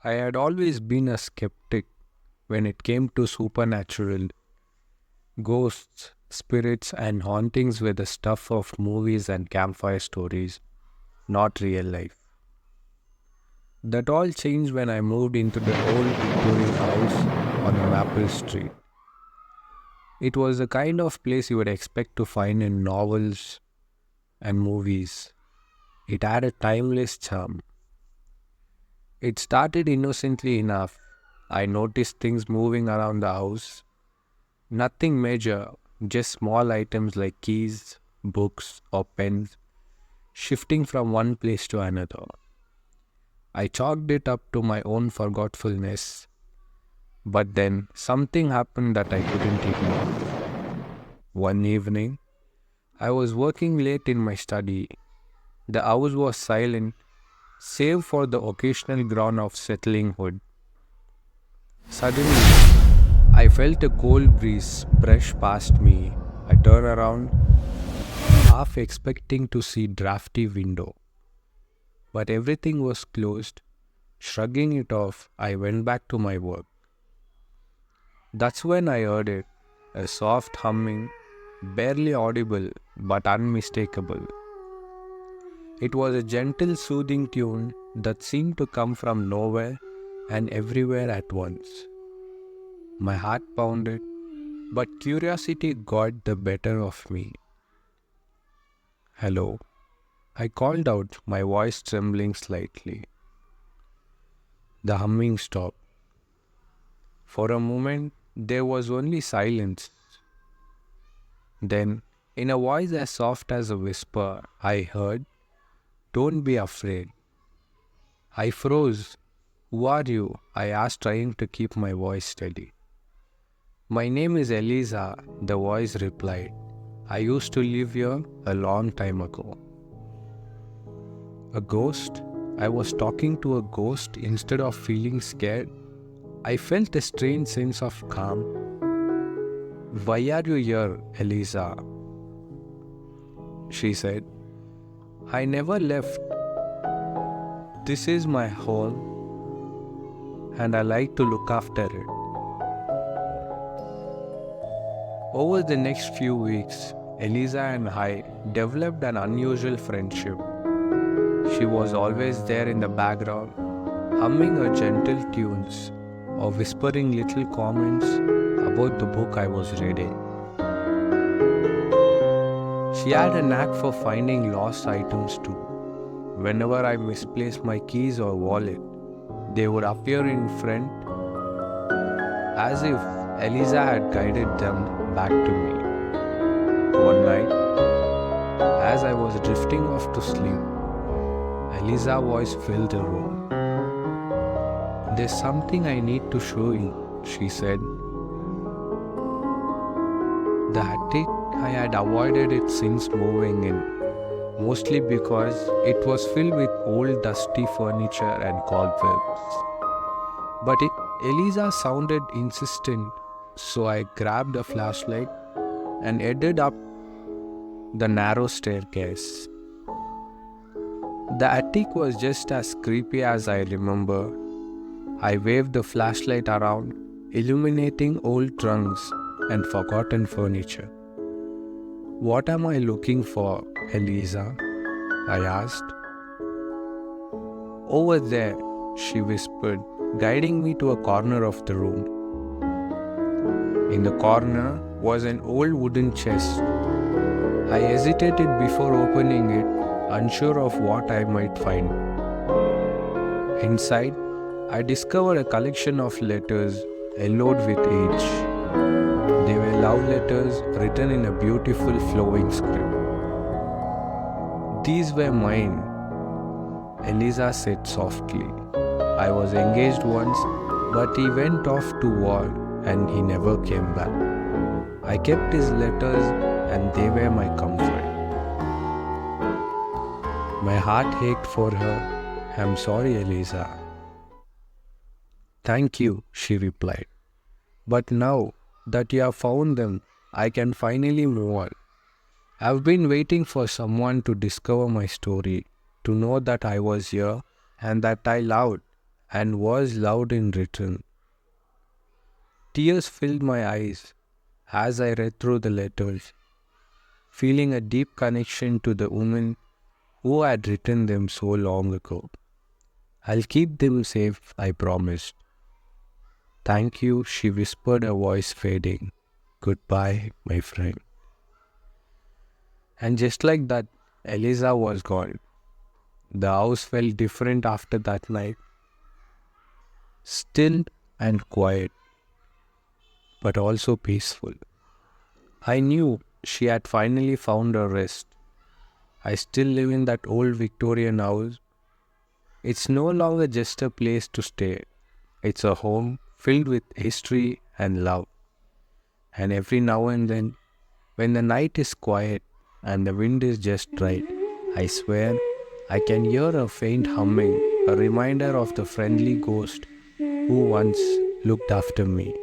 I had always been a skeptic when it came to supernatural. Ghosts, spirits, and hauntings were the stuff of movies and campfire stories, not real life. That all changed when I moved into the old Victorian house on a Maple Street. It was the kind of place you would expect to find in novels and movies. It had a timeless charm. It started innocently enough. I noticed things moving around the house. Nothing major, just small items like keys, books, or pens shifting from one place to another. I chalked it up to my own forgetfulness, but then something happened that I couldn't ignore. One evening, I was working late in my study. The house was silent, save for the occasional groan of settling wood. Suddenly, I felt a cold breeze brush past me. I turned around, half expecting to see drafty window, but everything was closed. Shrugging it off, I went back to my work. That's when I heard it, a soft humming, barely audible but unmistakable. It was a gentle, soothing tune that seemed to come from nowhere and everywhere at once. My heart pounded, but curiosity got the better of me. Hello, I called out, my voice trembling slightly. The humming stopped. For a moment, there was only silence. Then, in a voice as soft as a whisper, I heard, "Don't be afraid." I froze. "Who are you?" I asked, trying to keep my voice steady. "My name is Eliza," the voice replied. "I used to live here a long time ago." A ghost? I was talking to a ghost instead of feeling scared. I felt a strange sense of calm. "Why are you here, Eliza?" she said. "I never left. This is my home, and I like to look after it." Over the next few weeks, Eliza and I developed an unusual friendship. She was always there in the background, humming her gentle tunes or whispering little comments about the book I was reading. She had a knack for finding lost items too. Whenever I misplaced my keys or wallet, they would appear in front as if Eliza had guided them back to me. One night, as I was drifting off to sleep, Eliza's voice filled the room. "There's something I need to show you," she said. The attic, I had avoided it since moving in, mostly because it was filled with old dusty furniture and cobwebs. But Eliza sounded insistent, so I grabbed a flashlight and headed up the narrow staircase. The attic was just as creepy as I remember. I waved the flashlight around, illuminating old trunks and forgotten furniture. "What am I looking for, Eliza?" I asked. "Over there," she whispered, guiding me to a corner of the room. In the corner was an old wooden chest. I hesitated before opening it, unsure of what I might find. Inside, I discovered a collection of letters yellowed with age. They were love letters written in a beautiful flowing script. "These were mine," Eliza said softly. "I was engaged once, but he went off to war and he never came back. I kept his letters and they were my comfort." My heart ached for her. "I'm sorry, Eliza." "Thank you," she replied. "But now that you have found them, I can finally move on. I've been waiting for someone to discover my story, to know that I was here and that I loved and was loud in return. Tears filled my eyes as I read through the letters, feeling a deep connection to the woman who had written them so long ago. I'll keep them safe, I promised. Thank you, she whispered, her voice fading. Goodbye, my friend. And just like that, Eliza was gone. The house felt different after that night. Still and quiet, but also peaceful. I knew she had finally found her rest. I still live in that old Victorian house. It's no longer just a place to stay. It's a home filled with history and love. And every now and then, when the night is quiet and the wind is just right, I swear I can hear a faint humming, a reminder of the friendly ghost who once looked after me.